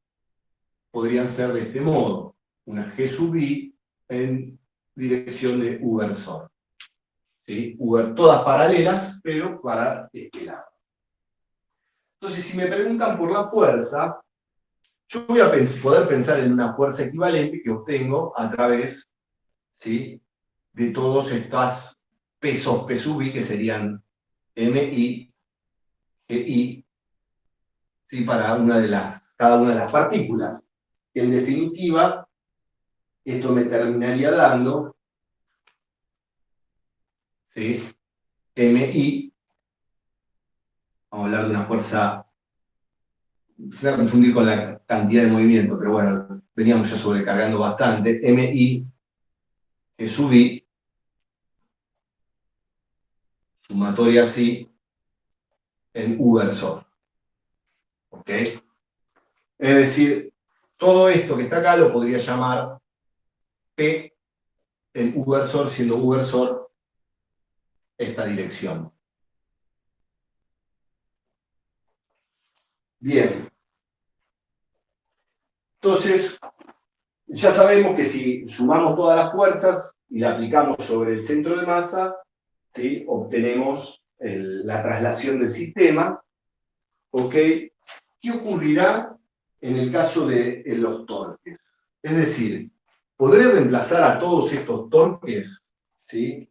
podrían ser de este modo. Una G sub I en dirección de Ubersor. ¿Sí? Todas paralelas, pero para este lado. Entonces, si me preguntan por la fuerza, yo voy a poder pensar en una fuerza equivalente que obtengo a través, ¿sí?, de todos estos pesos P sub I, que serían MI, GI, ¿sí?, para cada una de las partículas. En definitiva, esto me terminaría dando, ¿sí?, MI, vamos a hablar de una fuerza, se va a confundir con la cantidad de movimiento, pero bueno, veníamos ya sobrecargando bastante, MI, G sub I, sumatoria así, en Ubersor. ¿Ok? Es decir, todo esto que está acá lo podría llamar P en Ubersor, siendo Ubersor esta dirección. Bien. Entonces, ya sabemos que si sumamos todas las fuerzas y la aplicamos sobre el centro de masa, ¿sí?, obtenemos la traslación del sistema. ¿Ok? ¿Qué ocurrirá en el caso de los torques? Es decir, ¿podré reemplazar a todos estos torques? ¿Sí?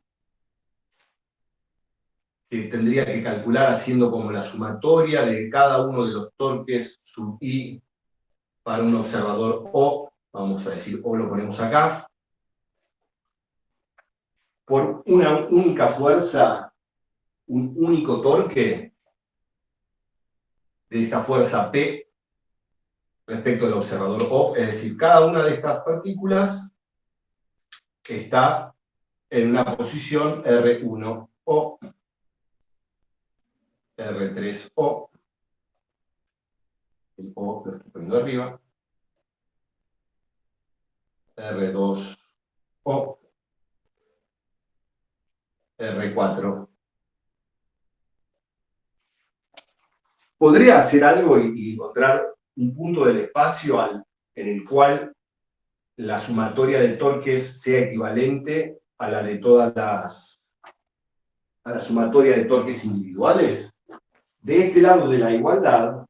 Que tendría que calcular haciendo como la sumatoria de cada uno de los torques sub I para un observador O, vamos a decir O lo ponemos acá, por una única fuerza, un único torque de esta fuerza P respecto al observador O, es decir, cada una de estas partículas está en una posición R1O, R3O, el O lo estoy poniendo arriba, R2O, R4. ¿Podría hacer algo y encontrar un punto del espacio en el cual la sumatoria de torques sea equivalente a la de a la sumatoria de torques individuales? De este lado de la igualdad,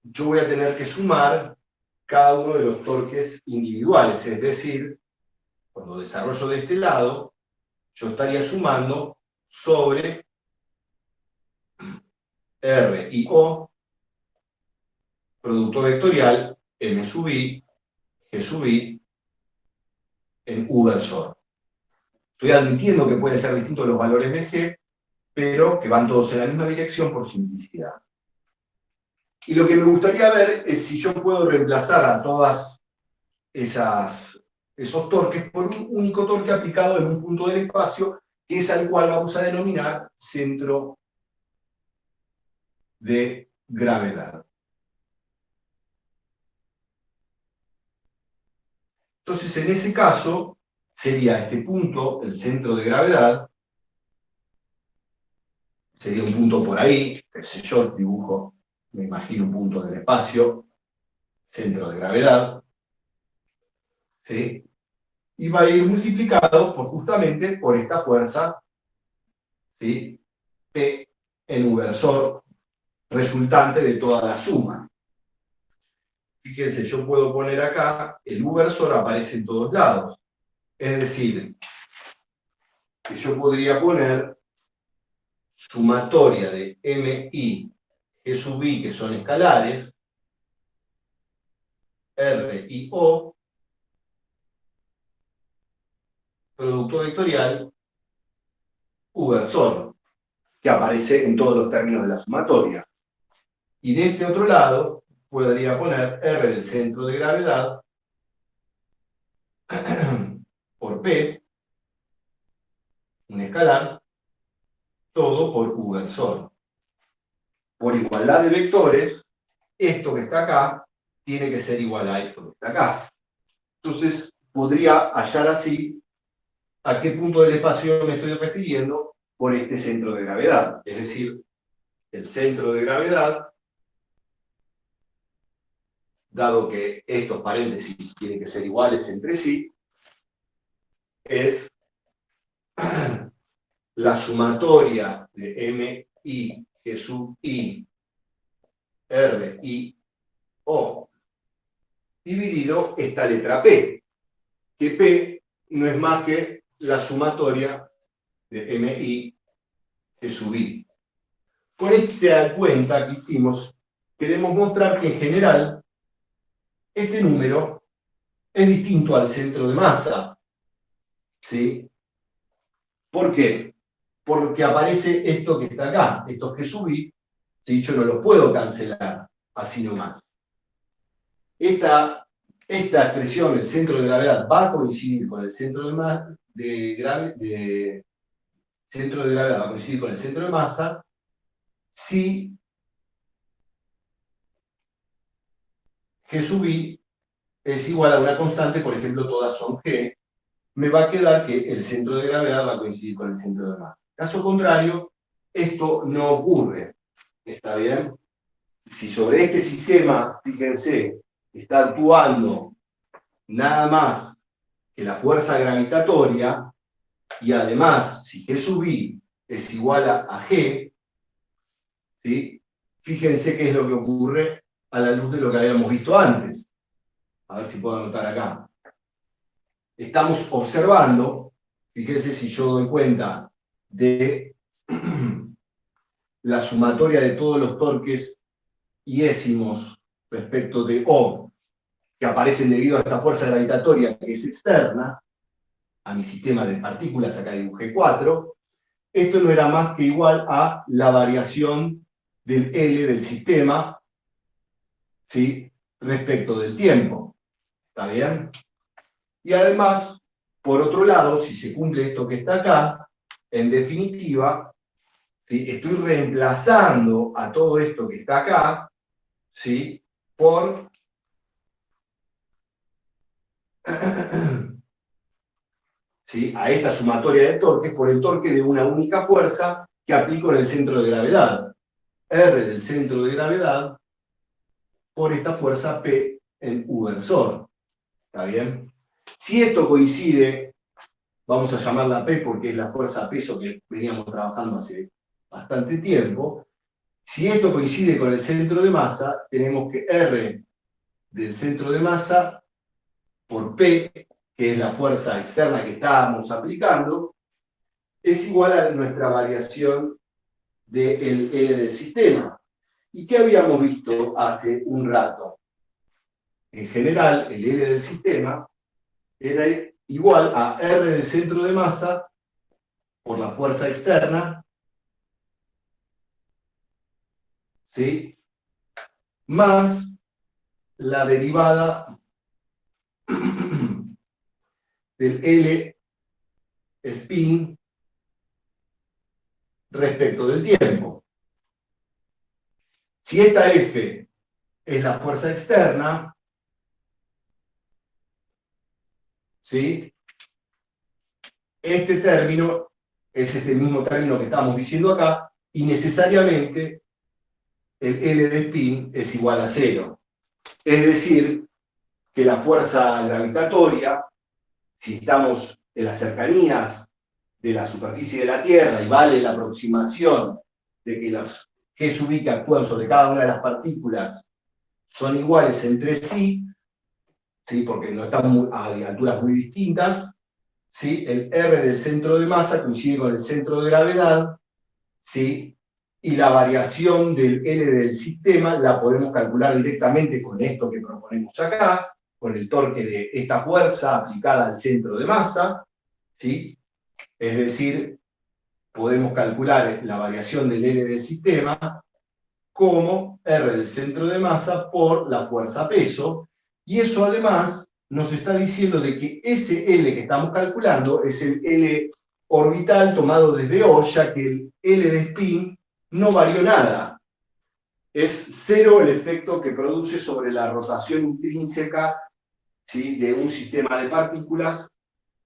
yo voy a tener que sumar cada uno de los torques individuales, es decir, cuando desarrollo de este lado, yo estaría sumando sobre R y O, producto vectorial, M sub I, G sub I, en Ubersor. Estoy admitiendo que pueden ser distintos los valores de G, pero que van todos en la misma dirección por simplicidad. Y lo que me gustaría ver es si yo puedo reemplazar a todas esos torques por un único torque aplicado en un punto del espacio, que es al cual vamos a denominar centro de gravedad. Entonces, en ese caso, sería este punto, el centro de gravedad, sería un punto por ahí, qué sé yo, dibujo, me imagino un punto del espacio, centro de gravedad, ¿sí? Y va a ir multiplicado justamente por esta fuerza, ¿sí?, P en Ubersor, resultante de toda la suma. Fíjense, yo puedo poner acá, el Ubersor aparece en todos lados. Es decir, que yo podría poner sumatoria de MI, G sub I, que son escalares, R y O, producto vectorial, Ubersor, que aparece en todos los términos de la sumatoria. Y de este otro lado, podría poner R del centro de gravedad por P, un escalar, todo por Ubersor. Por igualdad de vectores, esto que está acá tiene que ser igual a esto que está acá. Entonces, podría hallar así a qué punto del espacio me estoy refiriendo por este centro de gravedad. Es decir, el centro de gravedad, dado que estos paréntesis tienen que ser iguales entre sí, es la sumatoria de MI, G sub I, R, I, O, dividido esta letra P, que P no es más que la sumatoria de MI, G sub I. Con esta cuenta que hicimos, queremos mostrar que en general este número es distinto al centro de masa. ¿Sí? ¿Por qué? Porque aparece esto que está acá, estos que subí, ¿sí? Yo no los puedo cancelar, así nomás. Esta expresión, el centro de gravedad, va a coincidir con el centro centro de gravedad, va a coincidir con el centro de masa, si G sub I es igual a una constante, por ejemplo, todas son G, me va a quedar que el centro de gravedad va a coincidir con el centro de masa. Caso contrario, esto no ocurre. ¿Está bien? Si sobre este sistema, fíjense, está actuando nada más que la fuerza gravitatoria, y además, si G sub I es igual a G, ¿sí? Fíjense qué es lo que ocurre a la luz de lo que habíamos visto antes. A ver si puedo anotar acá. Estamos observando, fíjense si yo doy cuenta de la sumatoria de todos los torques iésimos respecto de O, que aparecen debido a esta fuerza gravitatoria que es externa, a mi sistema de partículas, acá dibujé 4, esto no era más que igual a la variación del L del sistema, ¿sí? Respecto del tiempo. ¿Está bien? Y además, por otro lado, si se cumple esto que está acá, en definitiva, ¿sí? Estoy reemplazando a todo esto que está acá, ¿sí? Por ¿sí? A esta sumatoria de torques por el torque de una única fuerza que aplico en el centro de gravedad. R del centro de gravedad por esta fuerza P en U versor. ¿Está bien? Si esto coincide, vamos a llamarla P porque es la fuerza peso que veníamos trabajando hace bastante tiempo. Si esto coincide con el centro de masa, tenemos que R del centro de masa por P, que es la fuerza externa que estábamos aplicando, es igual a nuestra variación del L del sistema. ¿Y qué habíamos visto hace un rato? En general, el L del sistema era igual a R del centro de masa por la fuerza externa, ¿sí? Más la derivada del L spin respecto del tiempo. Si esta F es la fuerza externa, ¿sí? Este término es este mismo término que estamos diciendo acá, y necesariamente el L de spin es igual a 0. Es decir, que la fuerza gravitatoria, si estamos en las cercanías de la superficie de la Tierra y vale la aproximación de que los G sub I que actúan sobre cada una de las partículas son iguales entre sí, ¿sí? Porque no están a alturas muy distintas, ¿sí? El R del centro de masa coincide con el centro de gravedad, ¿sí? Y la variación del L del sistema la podemos calcular directamente con esto que proponemos acá, con el torque de esta fuerza aplicada al centro de masa, ¿sí? Es decir, podemos calcular la variación del L del sistema como R del centro de masa por la fuerza peso, y eso además nos está diciendo de que ese L que estamos calculando es el L orbital tomado desde O, ya que el L de spin no varió nada. Es cero el efecto que produce sobre la rotación intrínseca, ¿sí? De un sistema de partículas,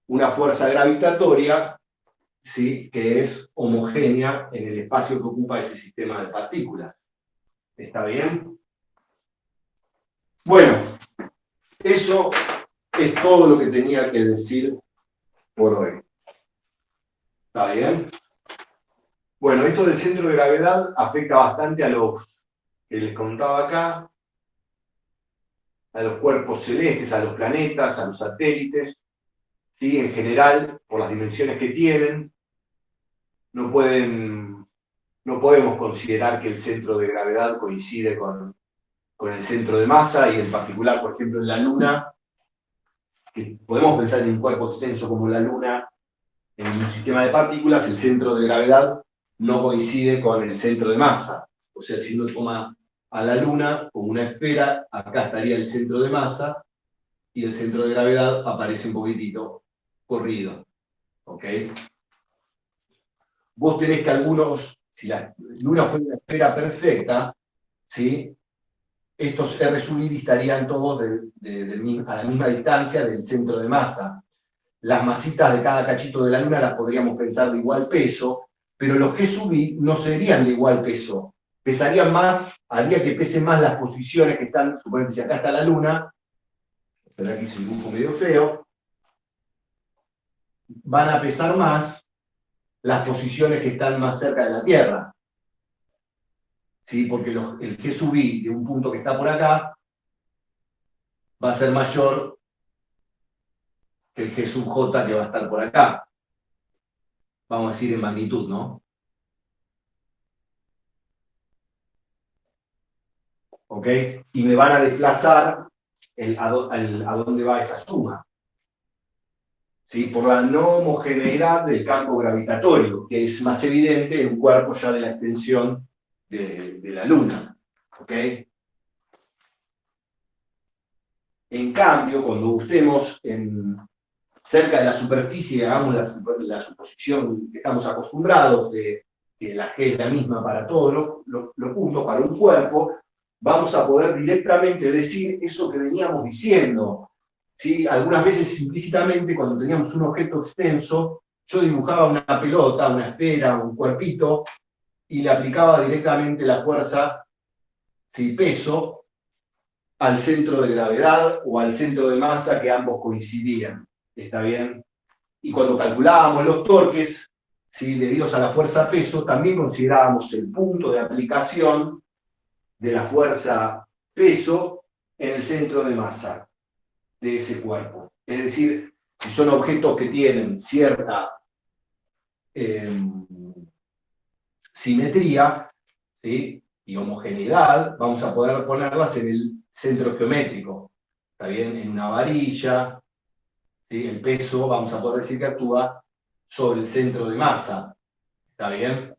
una fuerza gravitatoria, ¿sí? Que es homogénea en el espacio que ocupa ese sistema de partículas. ¿Está bien? Bueno, eso es todo lo que tenía que decir por hoy. ¿Está bien? Bueno, esto del centro de gravedad afecta bastante a los que les contaba acá, a los cuerpos celestes, a los planetas, a los satélites, ¿sí? En general, por las dimensiones que tienen, no podemos considerar que el centro de gravedad coincide con el centro de masa, y en particular, por ejemplo, en la Luna, que podemos pensar en un cuerpo extenso como la Luna, en un sistema de partículas, el centro de gravedad no coincide con el centro de masa. O sea, si uno toma a la Luna como una esfera, acá estaría el centro de masa, y el centro de gravedad aparece un poquitito corrido. ¿Ok? Vos tenés que algunos, si la Luna fuera una esfera perfecta, ¿sí? Estos R sub i estarían todos a la misma distancia del centro de masa. Las masitas de cada cachito de la Luna las podríamos pensar de igual peso, pero los G sub i no serían de igual peso. Pesarían más, haría que pesen más las posiciones que están, suponete si acá está la Luna, pero aquí es un dibujo medio feo, van a pesar más las posiciones que están más cerca de la Tierra. ¿Sí? Porque el G sub i de un punto que está por acá va a ser mayor que el G sub j que va a estar por acá. Vamos a decir en magnitud, ¿no? ¿Ok? Y me van a desplazar a dónde va esa suma. ¿Sí? Por la no homogeneidad del campo gravitatorio, que es más evidente en un cuerpo ya de la extensión de la Luna. ¿Ok? En cambio, cuando estemos cerca de la superficie y hagamos la suposición que estamos acostumbrados de que la G es la misma para todos los puntos, para un cuerpo, vamos a poder directamente decir eso que veníamos diciendo. ¿Sí? Algunas veces implícitamente, cuando teníamos un objeto extenso, yo dibujaba una pelota, una esfera, un cuerpito, y le aplicaba directamente la fuerza, ¿sí? Peso, al centro de gravedad o al centro de masa, que ambos coincidían. ¿Está bien? Y cuando calculábamos los torques, ¿sí? Debidos a la fuerza peso, también considerábamos el punto de aplicación de la fuerza peso en el centro de masa de ese cuerpo. Es decir, si son objetos que tienen cierta simetría, ¿sí? Y homogeneidad, vamos a poder ponerlas en el centro geométrico. ¿Está bien? En una varilla, ¿sí? El peso, vamos a poder decir que actúa sobre el centro de masa. ¿Está bien?